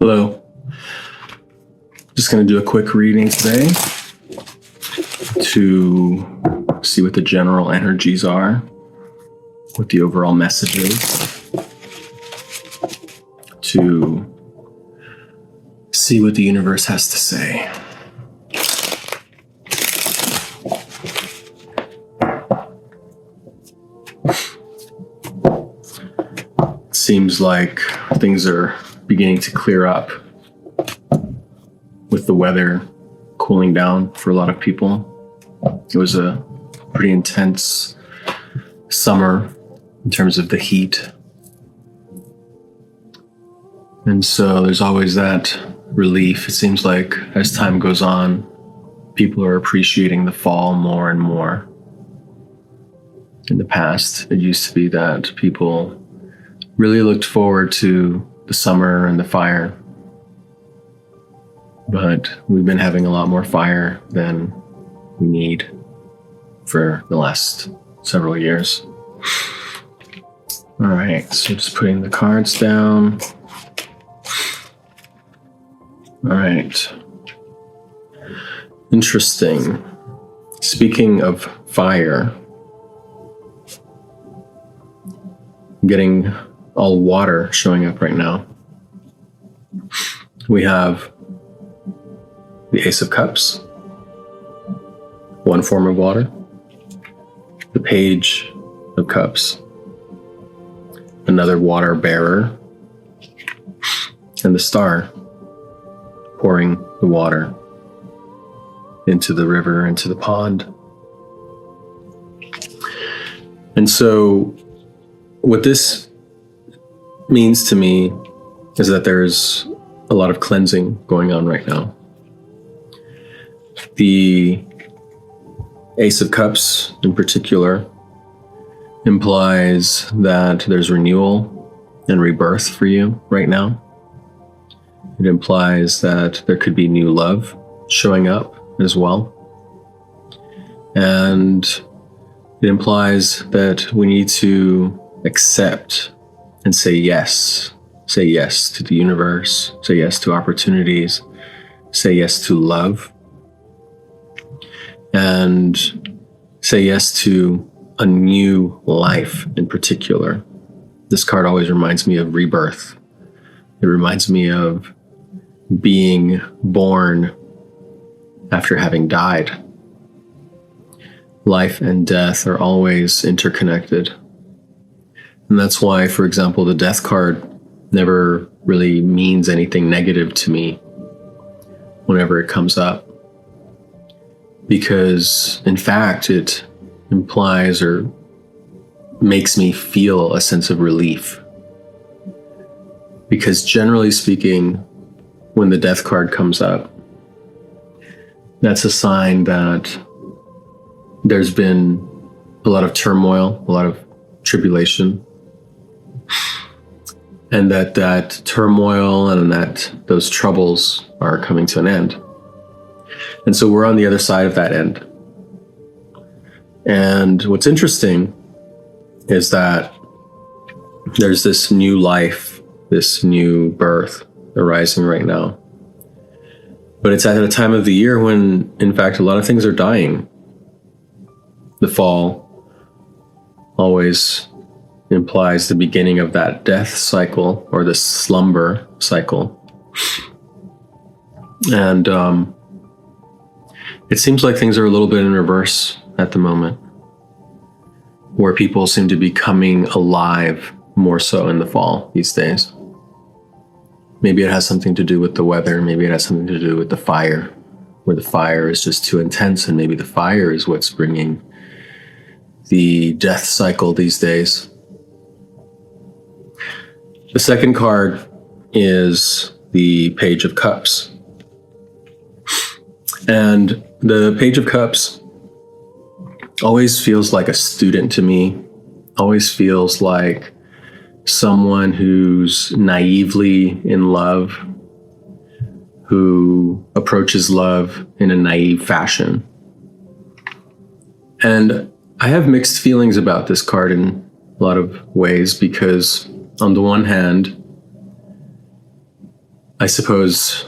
Hello. Just going to do a quick reading today to see what the general energies are, what the overall message is, to see what the universe has to say. It seems like things are beginning to clear up with the weather cooling down for a lot of people. It was a pretty intense summer in terms of the heat. And so there's always that relief. It seems like as time goes on, people are appreciating the fall more and more. In the past, it used to be that people really looked forward to the summer and the fire. But we've been having a lot more fire than we need for the last several years. All right, so just putting the cards down. All right. Interesting. Speaking of fire, I'm getting all water showing up right now. We have the Ace of Cups, one form of water, the Page of Cups, another water bearer, and the Star pouring the water into the river, into the pond. And so what this means to me is that there's a lot of cleansing going on right now. The Ace of Cups in particular implies that there's renewal and rebirth for you right now. It implies that there could be new love showing up as well. And it implies that we need to accept and say yes to the universe, say yes to opportunities, say yes to love, and say yes to a new life in particular. This card always reminds me of rebirth. It reminds me of being born after having died. Life and death are always interconnected. And that's why, for example, the death card never really means anything negative to me whenever it comes up. Because, in fact, it implies or makes me feel a sense of relief. Because generally speaking, when the death card comes up, that's a sign that there's been a lot of turmoil, a lot of tribulation, and that turmoil and that those troubles are coming to an end. And so we're on the other side of that end. And what's interesting is that there's this new life, this new birth arising right now. But it's at a time of the year when, in fact, a lot of things are dying. The fall always implies the beginning of that death cycle or the slumber cycle. And it seems like things are a little bit in reverse at the moment, where people seem to be coming alive more so in the fall these days. Maybe it has something to do with the weather. Maybe it has something to do with the fire, where the fire is just too intense, and maybe the fire is what's bringing the death cycle these days. The second card is the Page of Cups. And the Page of Cups always feels like a student to me, always feels like someone who's naively in love, who approaches love in a naive fashion. And I have mixed feelings about this card in a lot of ways, because on the one hand, I suppose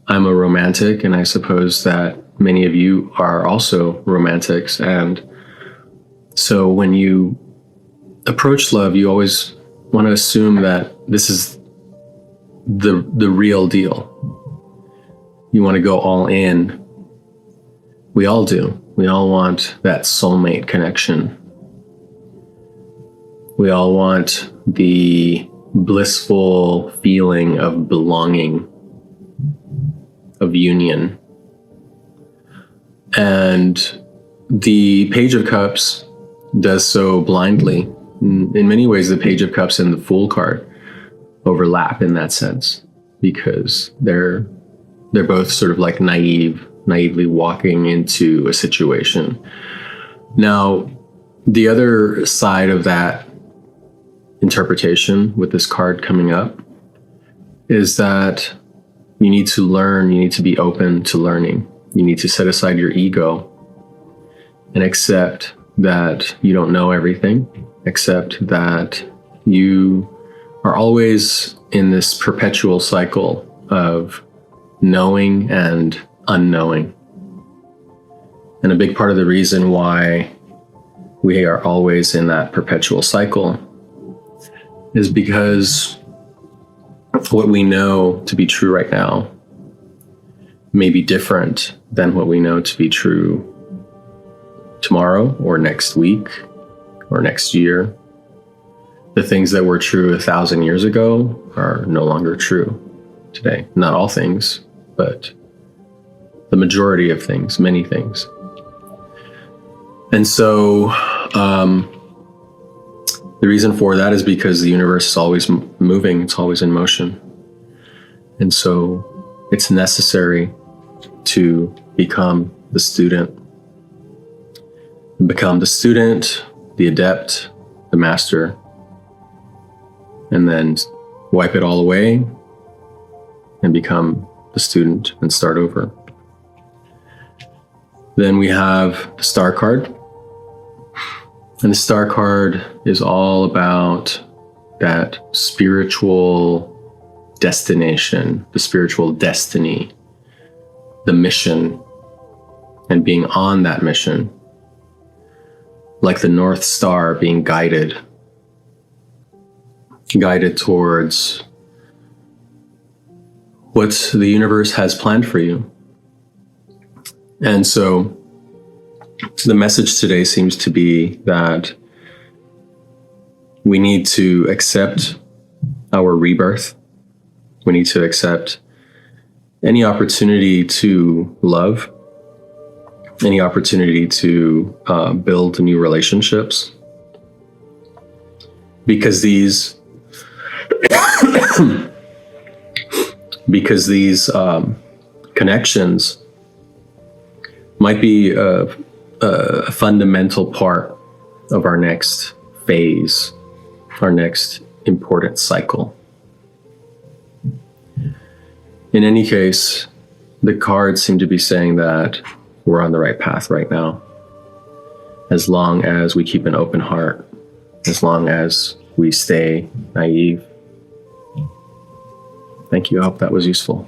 I'm a romantic, and I suppose that many of you are also romantics. And so when you approach love, you always want to assume that this is the real deal. You want to go all in. We all do. We all want that soulmate connection. We all want the blissful feeling of belonging, of union. And the Page of Cups does so blindly. In many ways, the Page of Cups and the Fool card overlap in that sense, because they're both sort of like naively walking into a situation. Now, the other side of that interpretation with this card coming up is that you need to learn, you need to be open to learning. You need to set aside your ego and accept that you don't know everything, accept that you are always in this perpetual cycle of knowing and unknowing. And a big part of the reason why we are always in that perpetual cycle is because what we know to be true right now may be different than what we know to be true tomorrow or next week or next year. The things that were true 1,000 years ago are no longer true today. Not all things, but the majority of things, many things. And so the reason for that is because the universe is always moving, it's always in motion. And so it's necessary to become the student. Become the student, the adept, the master, and then wipe it all away and become the student and start over. Then we have the Star card. And the Star card is all about that spiritual destination, the spiritual destiny, the mission, and being on that mission, like the North Star being guided towards what the universe has planned for you. And so the message today seems to be that we need to accept our rebirth. We need to accept any opportunity to love, any opportunity to build new relationships, because these connections might be a fundamental part of our next phase, our next important cycle. In any case, the cards seem to be saying that we're on the right path right now, as long as we keep an open heart, as long as we stay naive. Thank you. I hope that was useful.